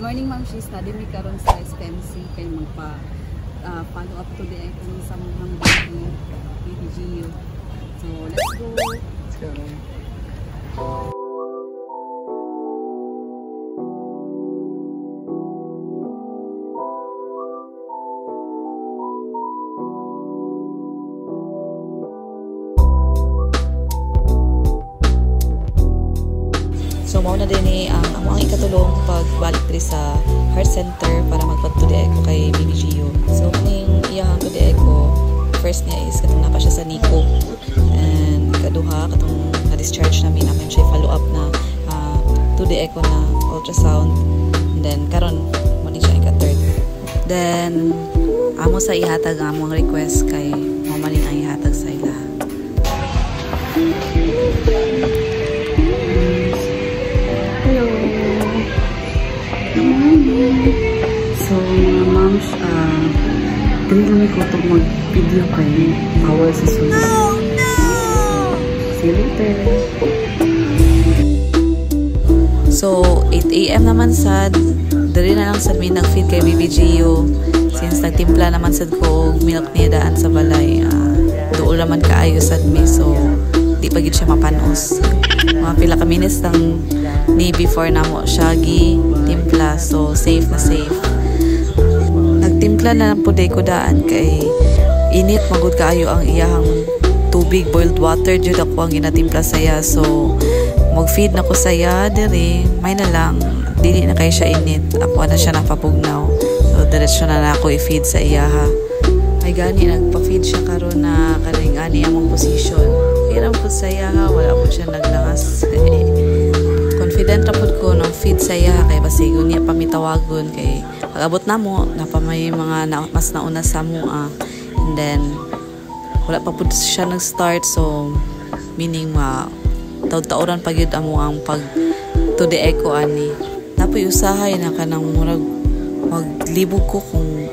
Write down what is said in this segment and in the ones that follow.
morning, ma'am. She study me karon sa STMC kay magpa follow up today ay kung sa mga BBGU. So, let's go. Let's go. So, mauna din ni ang among ikatulong pagbalik diri sa heart center para magpatuloy ko kay BBGU. So, ning iyang tuloy ko, first niya is katong napa siya sa NICU. And kaduha, katong na-discharge namin siya follow up na tuloy ko na ultrasound. And then, karon mo din siya ika-third. Then, amo sa ihatag ang among request kay mamaling ang ihatag sa ila. So, moms, dili lang ko itong mag-video kay bawal sa sunod. Oh, no! See you later. So, 8 AM naman sad. Dali na lang sad may nag-feed kay BBGU. Since nagtimpla naman sad ko milk niya daan sa balay. Doon naman kaayo sad mi. So, di pa gid siya mapanos. Mga pila ka minutes lang ni before na mo siya timpla. So, safe na safe. Nagtimpla na lang po day ko daan kay init magud kaayo ang iyahang tubig, boiled water jud ako ang ginatimpla saya. So mag-feed na ko saya diri, may na lang dili na kay siya init. Ako na siya napapugnaw. So diretso na ako i-feed sa iyaha. Ay gani nagpa-feed siya karon na kaning ani among position. Hirang po sa iyaha, wala po siya naglangas. Confident rapod ko nang feed sa iya kay basig unya pamitawagon kay pag-abot na mo napamay mga mas nauna sa mo and then wala pa pud siya nag-start. So meaning taud-tauran pa gyud amo ang pag to the echo ani napoy usahay na kanang murag maglibog ko kung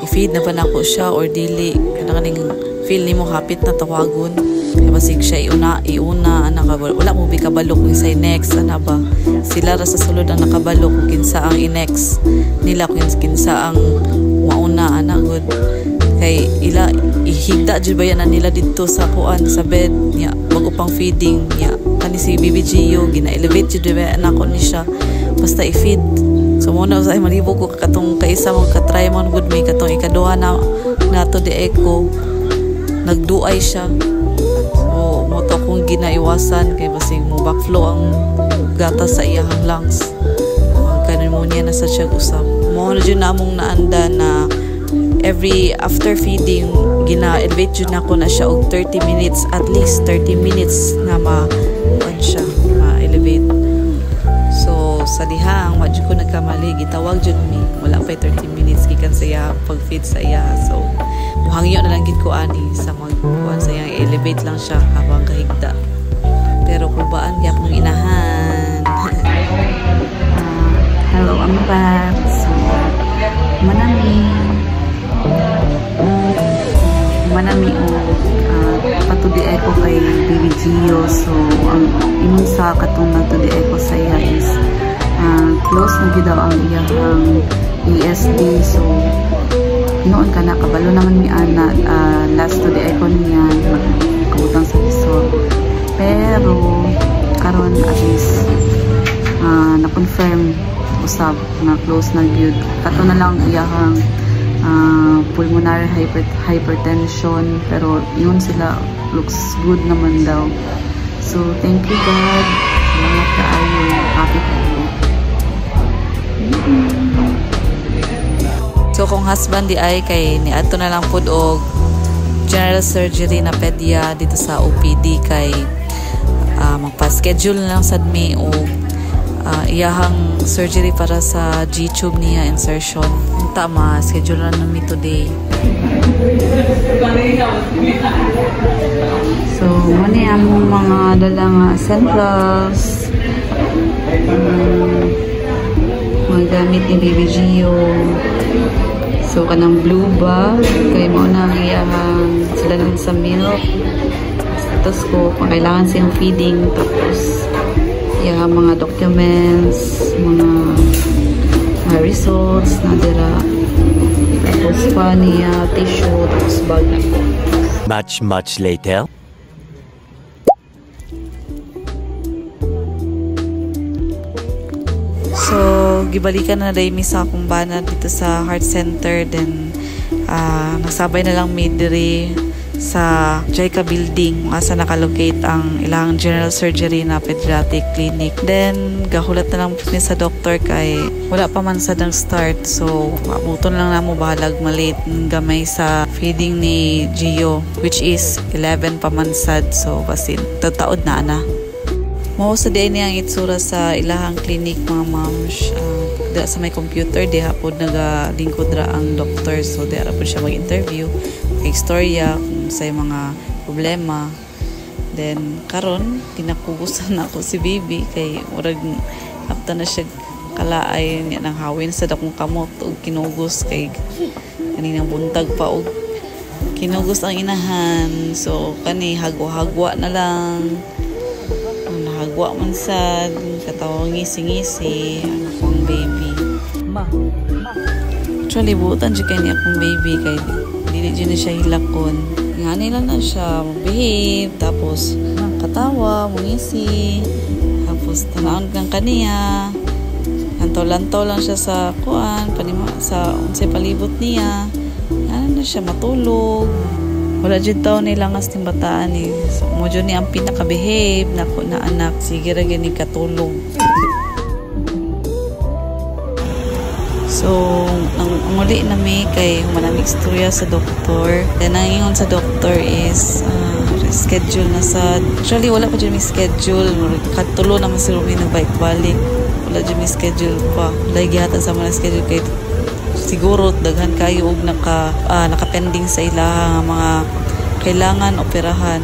i-feed na ba nako siya or dili kanang feel nimo hapit na tawagon kaya basig siya iuna anak wala mo bikabalok kung say next ana ba sila ra sa sulod ang nakabalok kung kinsa ang i-next nila kung kinsa ang mauna ana good kay ila ihigda jud ba yan nila dito sa kuan sa bed niya bago pang feeding niya kani si BBGU gina-elevate jud ba nako ni siya basta i-feed. So muna usay malibog ko katong kaisa mo ka-try mo good me katong ikaduha na nato de echo nagduay siya. So mo to kung ginaiwasan kay basig mo backflow ang gatas sa iyang lungs. Pneumonia na sa siya usab. Mo na jud namong naanda na every after feeding gina-elevate jud nako na siya og 30 minutes at least 30 minutes na siya ma-elevate. So sa dihang wa jud ko nagkamali gitawag jud mi wala pa 30 minutes gikan sa iya pag-feed sa iya. So muhangyo na lang gid ko ani sa magkuan sa iyang elevate lang siya habang kahigda. Pero kubaan gyap ng inahan. Hello, I'm back. So, manami patudiay ko kay BBGU. So, ang ingon sa katong nagtudiay ko sa iya is close na gid daw ang iyang ESD. So, noon ka na kabalo naman mi ana last tudiay ko niya kabutang sa resort. Pero karon at least na-confirm usab na close na gyud. Kato na lang iyahang pulmonary hypertension pero yun sila looks good naman daw. So thank you God. Salamat kaayo. Happy kayo. So kung husband di ay kay ni ato na lang pud og general surgery na pedya dito sa OPD kay magpa-schedule na lang sad mi o iyahang surgery para sa G-tube niya insertion. Unta ma-schedule na mi today. So muni among mga dalang essentials mga gamit ni BBGU. So kanang blue bag kay mo na iyahang sila lang sa milk. Tapos ko kung kailangan silang feeding tapos yung mga documents, mga results na dira. Tapos pa niya tissue, tapos bag. Much later. So, gibalikan na rin mi sa akong bana dito sa heart center. Then, nagsabay na lang mi diri sa JICA building asa nakalocate ang ilang general surgery na pediatric clinic. Then, gahulat na lang mi sa doktor kay wala pa man sa dang start. So, mabuton lang na mo bahalag malate gamay sa feeding ni Gio, which is 11 pa man sad. So, basin, tataod na ana. Mao sa diay niyang itsura sa ilahang clinic mga moms. Sa may computer di hapon nagalingkod ra ang doctor, so di ra po siya mag-interview, mag-istorya kung sa mga problema. Then karon kinakugusan na ako si baby kay murag after na siya kalaay niya nang hawin sa dakong kamot og kinugos kay kaninang buntag pa og kinugos ang inahan. So kani hagwa-hagwa na lang. Nahagwa man sad, katawang ngisi-ngisi ang akong baby. Actually, buutan siya kaya niya akong baby kay dili dyan na siya hilakon. Nga nila na siya mag-behave, tapos katawa, mungisi, tapos tanawon kang kaniya. Lantaw-lantaw lang siya sa kuan, sa unsay palibot niya. Nga na siya matulog. Wala dyan taon nilangas ng bataan eh. So, mo dyan ni ang pinaka-behave na anak. Sige ra gani katulog. So, ang muli na may kay manamig istorya sa doktor. Then, ang ingon sa doktor is schedule na sa... Actually, wala pa dyan may schedule. Katulo naman si Rumi nagbalik-balik. Wala dyan may schedule pa. Wala gihatan sa mga schedule kay siguro daghan kayo og nakapending sa ilang mga kailangan operahan.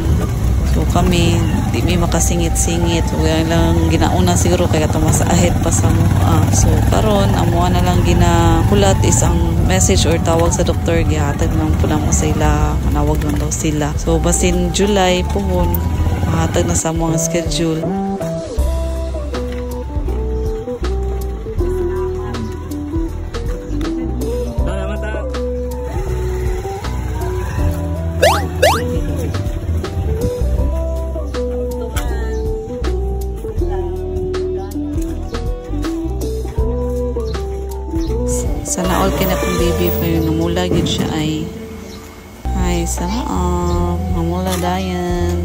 So kami di may makasingit-singit, wala lang ginauna siguro kay katong ahead pa sa mukha. So karon amo na lang ginahulat is ang message or tawag sa doktor, gihatag lang po mo sa ila, manawag lang daw sila. So basin July puhon mahatag na sa mga schedule. Sana all kina kong baby pa yung namula gid siya ay sana namula dayan.